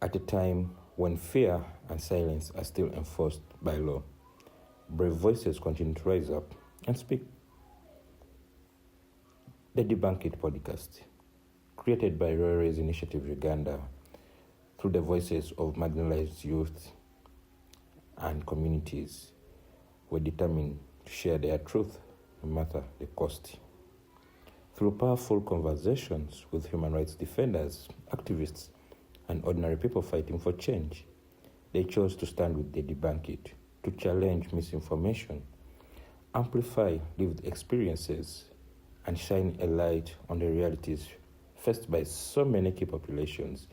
At a time when fear and silence are still enforced by law, brave voices continue to rise up and speak. The Debunque It Podcast, created by Rays Initiative Uganda through the voices of marginalized youth and communities, were determined to share their truth no matter the cost. Through powerful conversations with human rights defenders, activists, and ordinary people fighting for change, they chose to stand with the Debunque It, to challenge misinformation, amplify lived experiences, and shine a light on the realities faced by so many key populations,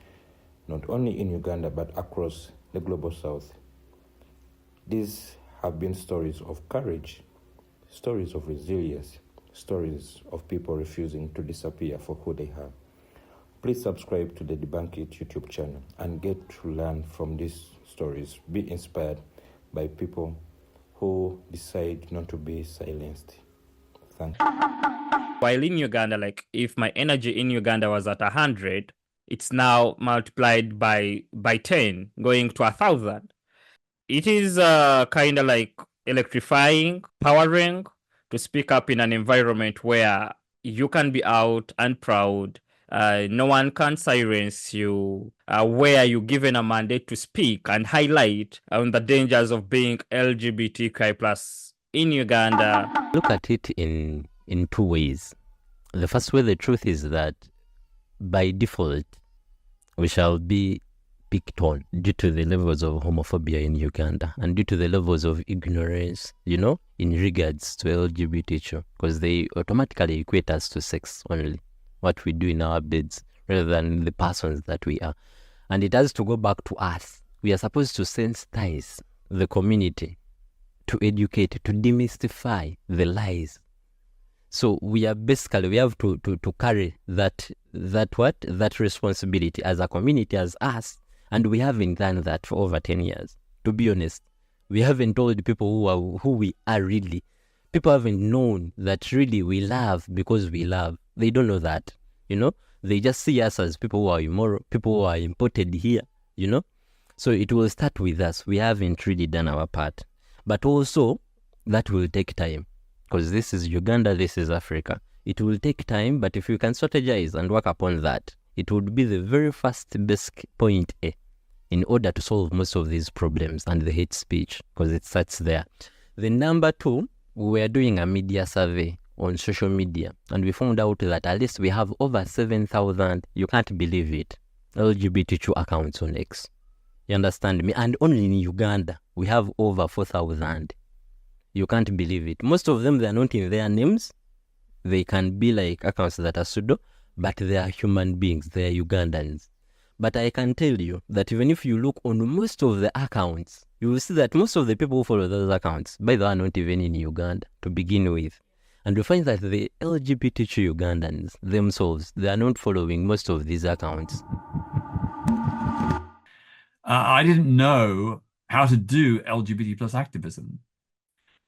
not only in Uganda but across the global south. These have been stories of courage, stories of resilience, stories of people refusing to disappear for who they are. Please subscribe to the Debunque It YouTube channel and get to learn from these stories. Be inspired by people who decide not to be silenced. Thank you. While in Uganda, like if my energy in Uganda was at 100, it's now multiplied by 10, going to 1,000. It is kind of like electrifying, powering to speak up in an environment where you can be out and proud. No one can silence you, where you're given a mandate to speak and highlight on the dangers of being LGBTQI+ in Uganda. Look at it in two ways. The first way, the truth is that by default, we shall be picked on due to the levels of homophobia in Uganda and due to the levels of ignorance, in regards to LGBTQ, because they automatically equate us to sex only, what we do in our beds, rather than the persons that we are. And it has to go back to us. We are supposed to sensitize the community, to educate, to demystify the lies. So we have to carry that responsibility as a community, as us, and we haven't done that for over 10 years. To be honest, we haven't told people who we are really. People haven't known that really we love because we love. They don't know that, They just see us as people who are immoral, people who are imported here, So it will start with us. We haven't really done our part. But also, that will take time. Because this is Uganda, this is Africa. It will take time, but if you can strategize and work upon that, it would be the very first best point in order to solve most of these problems and the hate speech, because it starts there. The number two, we were doing a media survey on social media, and we found out that at least we have over 7,000, you can't believe it, LGBTQ accounts on X. You understand me? And only in Uganda, we have over 4,000. You can't believe it. Most of them, they are not in their names. They can be like accounts that are pseudo, but they are human beings. They are Ugandans. But I can tell you that even if you look on most of the accounts, you will see that most of the people who follow those accounts, by the way, are not even in Uganda to begin with. And you find that the LGBTQ Ugandans themselves, they are not following most of these accounts. I didn't know how to do LGBT plus activism.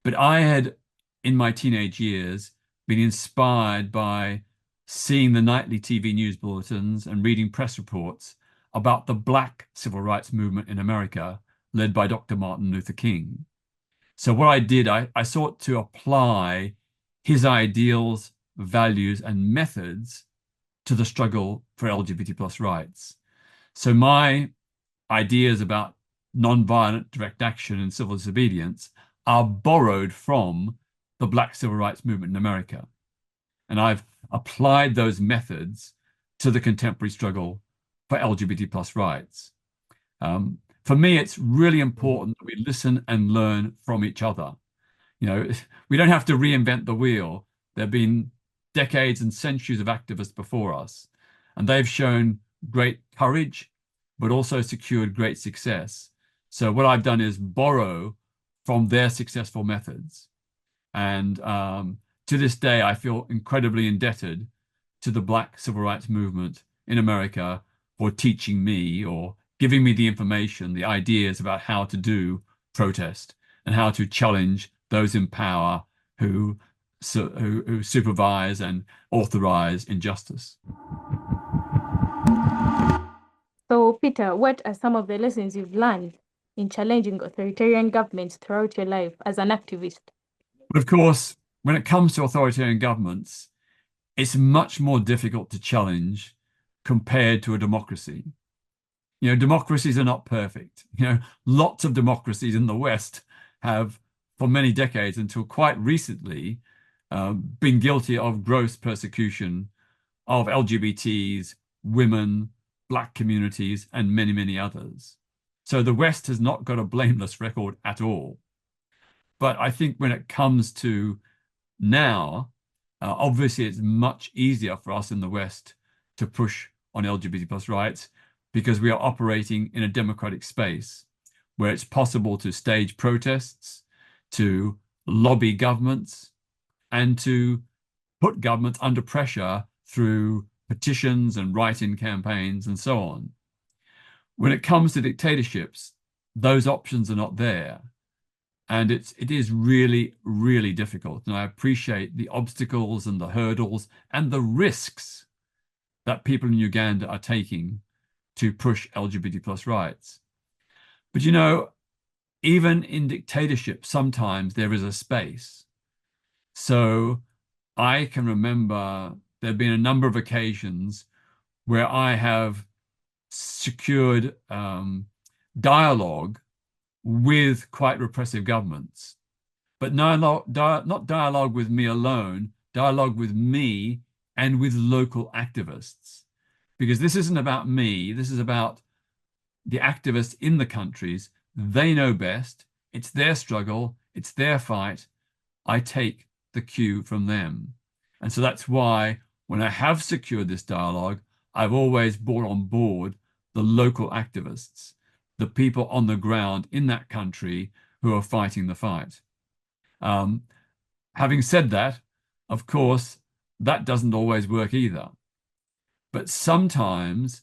But I had, in my teenage years, been inspired by seeing the nightly TV news bulletins and reading press reports about the Black civil rights movement in America, led by Dr. Martin Luther King. So what I did, I sought to apply his ideals, values, and methods to the struggle for LGBT plus rights. So my ideas about nonviolent direct action and civil disobedience are borrowed from the Black civil rights movement in America. And I've applied those methods to the contemporary struggle for LGBT plus rights. For me, it's really important that we listen and learn from each other. We don't have to reinvent the wheel. There have been decades and centuries of activists before us, and they've shown great courage, but also secured great success. So what I've done is borrow from their successful methods. And to this day, I feel incredibly indebted to the Black civil rights movement in America for teaching me or giving me the information, the ideas about how to do protest and how to challenge those in power who supervise and authorize injustice. So Peter, what are some of the lessons you've learned in challenging authoritarian governments throughout your life as an activist? But of course, when it comes to authoritarian governments, it's much more difficult to challenge compared to a democracy. You know, democracies are not perfect. You know, lots of democracies in the West have, for many decades until quite recently, been guilty of gross persecution of LGBTs, women, Black communities, and many, many others. So the West has not got a blameless record at all. But I think when it comes to now, obviously it's much easier for us in the West to push on LGBT plus rights because we are operating in a democratic space where it's possible to stage protests, to lobby governments, and to put governments under pressure through petitions and write-in campaigns and so on. When it comes to dictatorships, those options are not there. And it is really, really difficult. And I appreciate the obstacles and the hurdles and the risks that people in Uganda are taking to push LGBT plus rights. But you know, even in dictatorship, sometimes there is a space. So I can remember there have been a number of occasions where I have secured dialogue with quite repressive governments, but not dialogue with me alone, dialogue with me and with local activists. Because this isn't about me, this is about the activists in the countries. They know best, it's their struggle, it's their fight. I take the cue from them. And so that's why when I have secured this dialogue, I've always brought on board the local activists, the people on the ground in that country who are fighting the fight. Having said that, of course, that doesn't always work either. But sometimes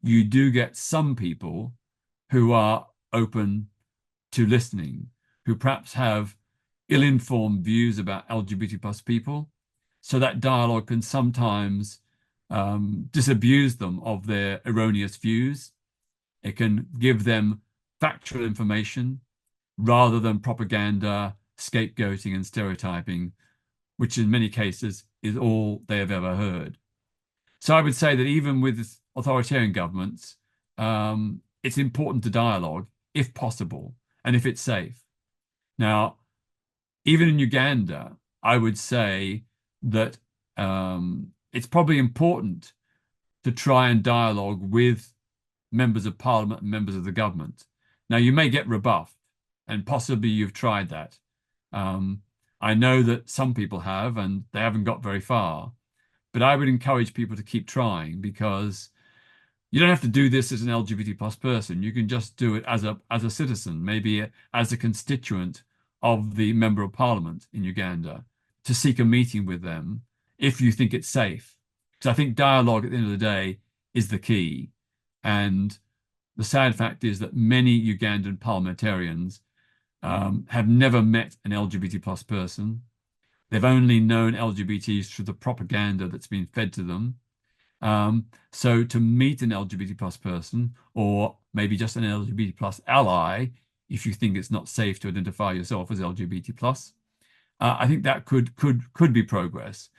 you do get some people who are open to listening, who perhaps have ill-informed views about LGBT plus people. So that dialogue can sometimes disabuse them of their erroneous views. It can give them factual information rather than propaganda, scapegoating, and stereotyping, which in many cases is all they have ever heard. So I would say that even with authoritarian governments, it's important to dialogue if possible and if it's safe. Now, even in Uganda, I would say that it's probably important to try and dialogue with members of parliament and members of the government. Now, you may get rebuffed, and possibly you've tried that. I know that some people have, and they haven't got very far. But I would encourage people to keep trying, because you don't have to do this as an LGBT plus person. You can just do it as a citizen, maybe as a constituent of the member of parliament in Uganda, to seek a meeting with them if you think it's safe. Because I think dialogue at the end of the day is the key. And the sad fact is that many Ugandan parliamentarians have never met an LGBT plus person. They've only known LGBTs through the propaganda that's been fed to them. So to meet an LGBT plus person, or maybe just an LGBT plus ally, if you think it's not safe to identify yourself as LGBT plus, I think that could be progress.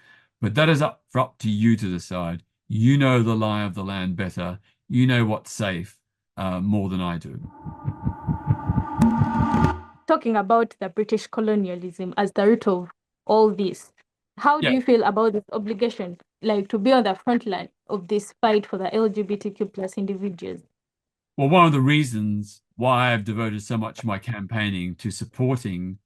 But that is up to you to decide. You know the lie of the land better. You know what's safe more than I do. Talking about the British colonialism as the root of all this, how do you feel about this obligation, like to be on the front line of this fight for the LGBTQ plus individuals? Well, one of the reasons why I've devoted so much of my campaigning to supporting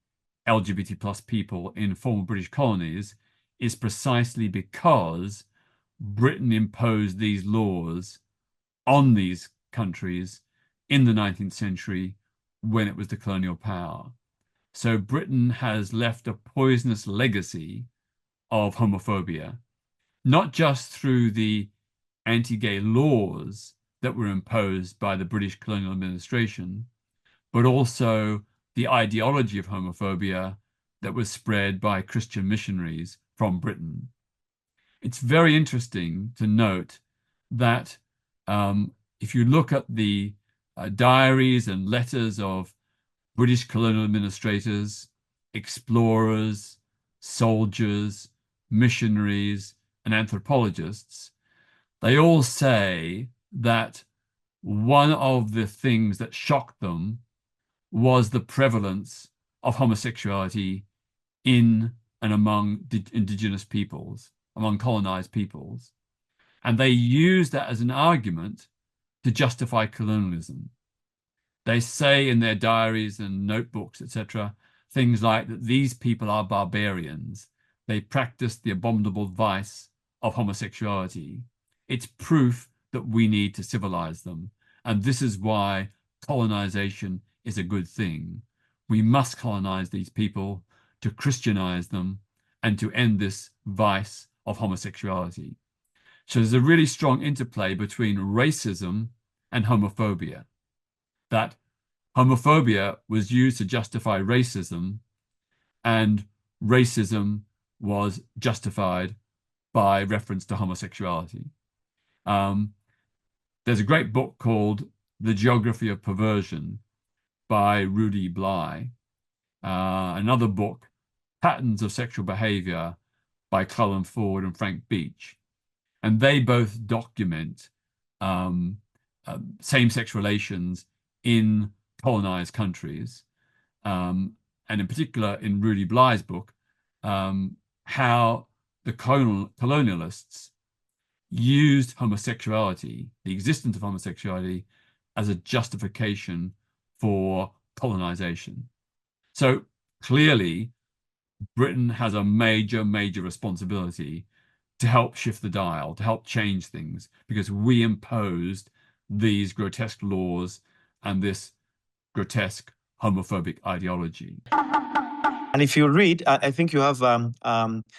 LGBT plus people in former British colonies is precisely because Britain imposed these laws on these countries in the 19th century when it was the colonial power. So Britain has left a poisonous legacy of homophobia, not just through the anti-gay laws that were imposed by the British colonial administration, but also the ideology of homophobia that was spread by Christian missionaries from Britain. It's very interesting to note that if you look at the diaries and letters of British colonial administrators, explorers, soldiers, missionaries, and anthropologists, they all say that one of the things that shocked them was the prevalence of homosexuality in and among indigenous peoples, among colonized peoples. And they used that as an argument to justify colonialism. They say in their diaries and notebooks, etc., things like that these people are barbarians. They practice the abominable vice of homosexuality. It's proof that we need to civilize them. And this is why colonization is a good thing. We must colonize these people to Christianize them and to end this vice of homosexuality. So there's a really strong interplay between racism and homophobia. That homophobia was used to justify racism, and racism was justified by reference to homosexuality. There's a great book called The Geography of Perversion by Rudy Bly. Another book, Patterns of Sexual Behavior by Cullen Ford and Frank Beach. And they both document same-sex relations in colonized countries, and in particular in Rudy Bly's book, how the colonialists used homosexuality, the existence of homosexuality, as a justification for colonization. So clearly, Britain has a major, major responsibility to help shift the dial, to help change things, because we imposed these grotesque laws and this grotesque homophobic ideology. And if you read, I think you have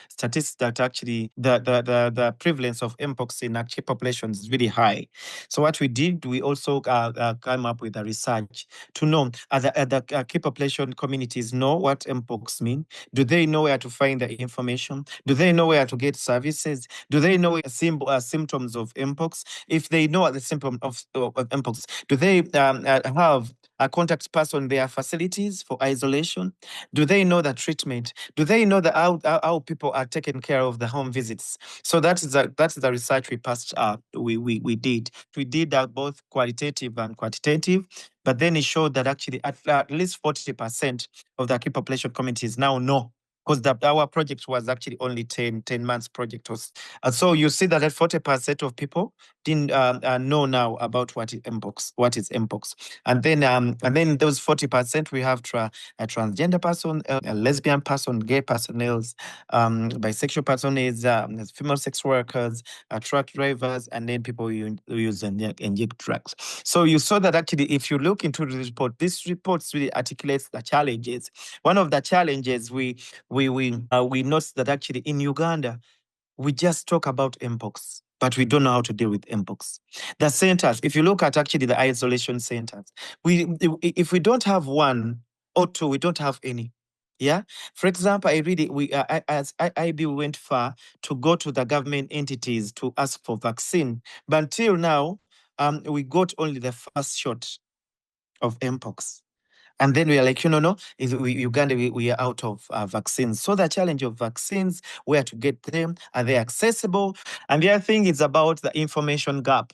statistics that actually the prevalence of mpox in actual populations is really high. So what we did, we also came up with a research to know the key population communities know what mpox mean. Do they know where to find the information? Do they know where to get services? Do they know symptoms of mpox? If they know the symptom of mpox, do they have a contact person in their facilities for isolation? Do they know the treatment? Do they know how people are taken care of the home visits? So that's the research we passed. We did. We did both qualitative and quantitative. But then it showed that actually at least 40% of the key population communities now know, because our project was actually only 10 months project. So you see that 40% of people didn't know now about what is mpox. And then those 40% we have a transgender person, a lesbian person, gay personnel, bisexual persons, female sex workers, truck drivers, and then people who use and inject drugs. So you saw that actually, if you look into this report really articulates the challenges. One of the challenges we noticed that actually in Uganda, we just talk about mpox, but we don't know how to deal with mpox. The centers, if you look at actually the isolation centers, if we don't have one or two, we don't have any. Yeah. For example, as IB went far to go to the government entities to ask for vaccine, but until now, we got only the first shot of mpox. And then we are like, no, Uganda, we are out of vaccines. So the challenge of vaccines, where to get them, are they accessible? And the other thing is about the information gap,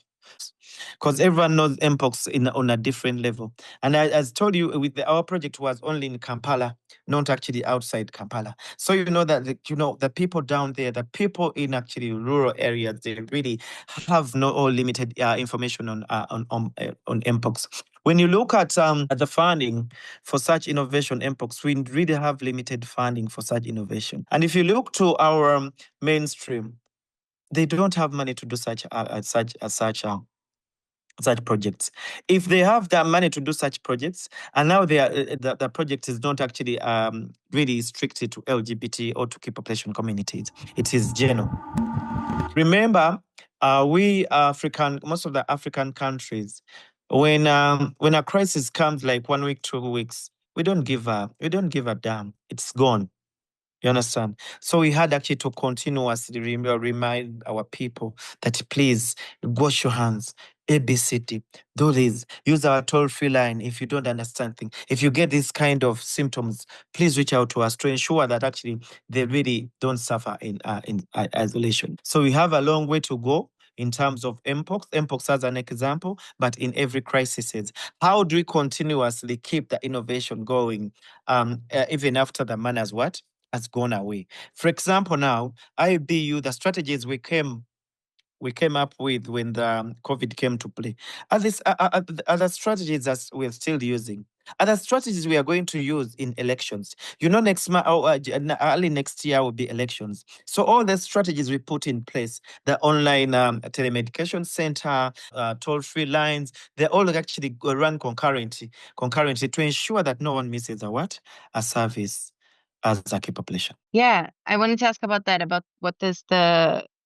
because everyone knows mpox on a different level. And as told you, our project was only in Kampala, not actually outside Kampala. So you know that the people down there, the people in actually rural areas, they really have no or limited information on mpox. When you look at the funding for such innovation, mpox, we really have limited funding for such innovation. And if you look to our mainstream, they don't have money to do such projects. If they have the money to do such projects, and now the project is not actually really restricted to LGBT or to key population communities, it is general. Remember, most of the African countries, when a crisis comes like 1 week, 2 weeks, we don't give a damn. It's gone. You understand? So we had actually to continuously remind our people that please wash your hands. ABCD, do this, use our toll-free line if you don't understand things. If you get this kind of symptoms, please reach out to us to ensure that actually they really don't suffer in isolation. So we have a long way to go in terms of mpox as an example, but in every crisis, how do we continuously keep the innovation going even after the man has gone away? For example, now IBU, the strategies we came up with when the COVID came to play. Other strategies that we're still using. Other strategies we are going to use in elections. Next month, early next year will be elections. So all the strategies we put in place, the online telemedication center, toll-free lines, they all actually run concurrently to ensure that no one misses a service as a key population. Yeah, I wanted to ask about that, about what does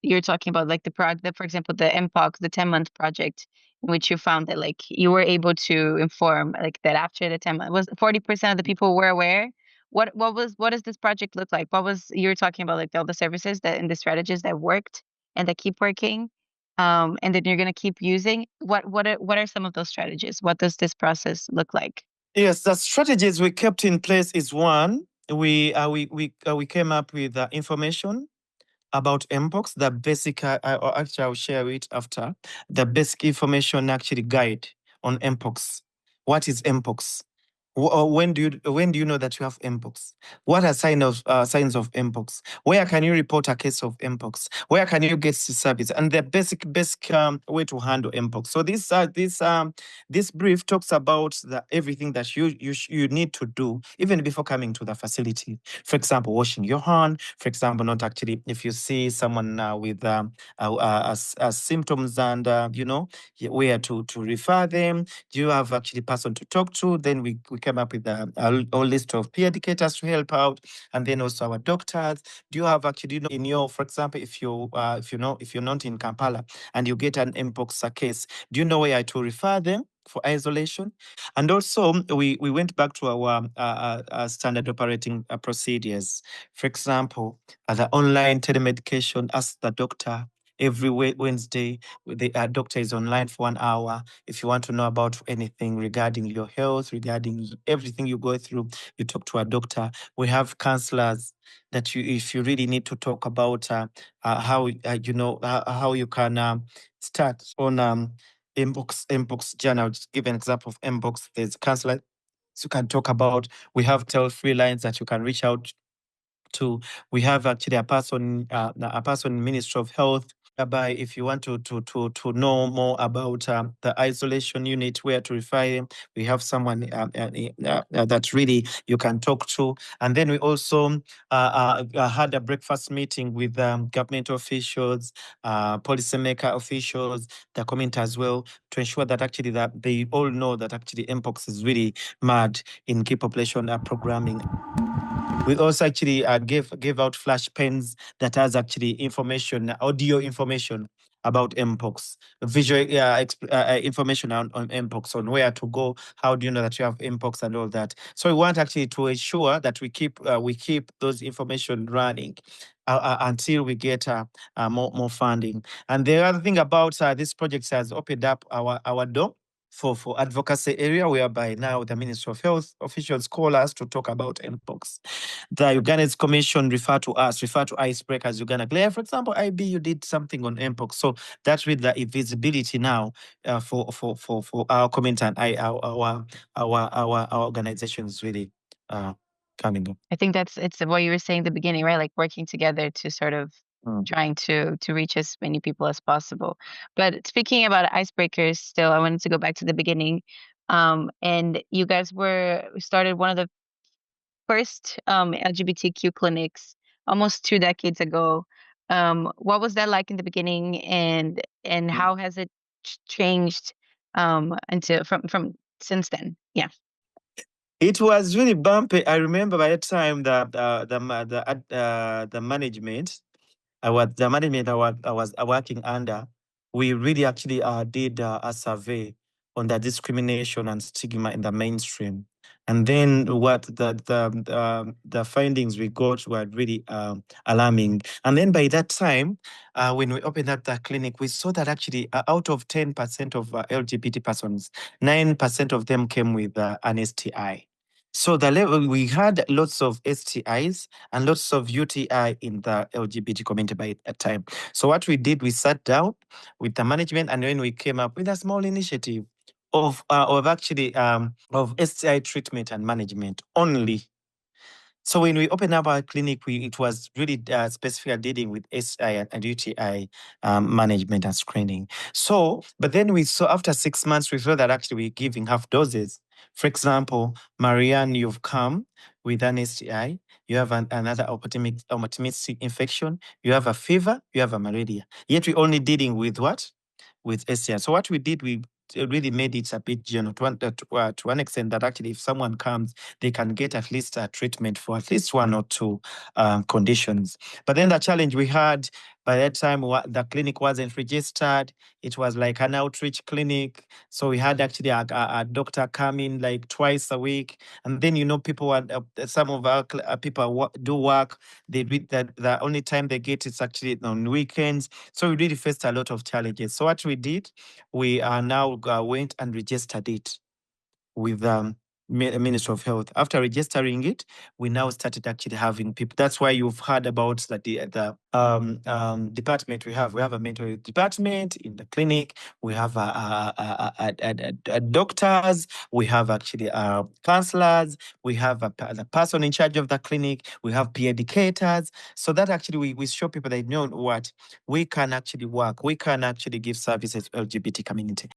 you're talking about, like for example, the MPOC, the 10-month project, in which you found that like you were able to inform like that after the 10 months, was 40% of the people were aware. What does this project look like? You're talking about like all the services and the strategies that worked and that keep working, and then you're gonna keep using. What are some of those strategies? What does this process look like? Yes, the strategies we kept in place is one. We came up with information about mpox. The basic, actually, I'll share it after. The basic information actually guide on mpox. What is mpox? When do you know that you have mpox? What are signs of mpox? Where can you report a case of mpox? Where can you get service? And the basic way to handle mpox. So this brief talks about everything that you need to do even before coming to the facility. For example, washing your hand. For example, not actually if you see someone with symptoms and where to refer them. Do you have actually person to talk to? Then we came up with a list of peer educators to help out, and then also our doctors. Do you have actually in your, for example, if you're not in Kampala and you get an mpox case, do you know where to refer them for isolation? And also we went back to our standard operating procedures. For example, the online telemedication. Ask the doctor. Every Wednesday, the doctor is online for 1 hour. If you want to know about anything regarding your health, regarding everything you go through, you talk to a doctor. We have counselors that if you really need to talk about how you can start on mpox journey. I'll just give an example of mpox. There's counselors you can talk about. We have toll-free lines that you can reach out to. We have actually a person in Ministry of Health, whereby if you want to know more about the isolation unit, where to refer them, we have someone that really you can talk to. And then we also had a breakfast meeting with government officials, policymaker officials, the community as well, to ensure that actually that they all know that actually mpox is really mad in key population programming. We also actually gave out flash pens that has actually audio information about mpox, visual information on mpox, on where to go, how do you know that you have mpox and all that. So we want actually to ensure that we keep those information running until we get more funding. And the other thing about this project has opened up our door for advocacy area, whereby now the Ministry of Health officials call us to talk about mpox. The Uganda's Commission refer to icebreakers Uganda. Claire, for example, you did something on mpox. So that's with the visibility now for our community and our organizations really coming up. I think it's what you were saying at the beginning, right? Like working together to sort of trying to reach as many people as possible. But speaking about icebreakers, still, I wanted to go back to the beginning. And you guys started one of the first LGBTQ clinics almost 2 decades ago. What was that like in the beginning, and how has it changed from since then? Yeah. It was really bumpy. I remember by the time that the management, I was working under, we really actually did a survey on the discrimination and stigma in the mainstream. And then what the findings we got were really alarming. And then by that time, when we opened up the clinic, we saw that actually out of 10% of LGBT persons, 9% of them came with an STI. So the level, we had lots of STIs and lots of UTI in the LGBT community by that time. So what we did, we sat down with the management, and then we came up with a small initiative of STI treatment and management only. So when we opened up our clinic, it was really specifically dealing with STI and UTI management and screening. So, but then we saw after 6 months, we saw that actually we're giving half doses. For example, Marianne, you've come with an STI, you have another opportunistic infection, you have a fever, you have a malaria. Yet we're only dealing with what? With STI. So what we did, we really made it a bit general to one extent that actually if someone comes, they can get at least a treatment for at least one or two conditions. But then the challenge we had by that time, the clinic wasn't registered. It was like an outreach clinic. So we had actually a doctor come in like twice a week. And then, people some of our people do work. They read that the only time they get is actually on weekends. So we really faced a lot of challenges. So what we did, we now went and registered it with Ministry of Health. After registering it, we now started actually having people. That's why you've heard about the department we have. We have a mental health department in the clinic. We have doctors. We have actually counselors. We have the person in charge of the clinic. We have peer educators. So that actually we show people that what we can actually work. We can actually give services to LGBT community.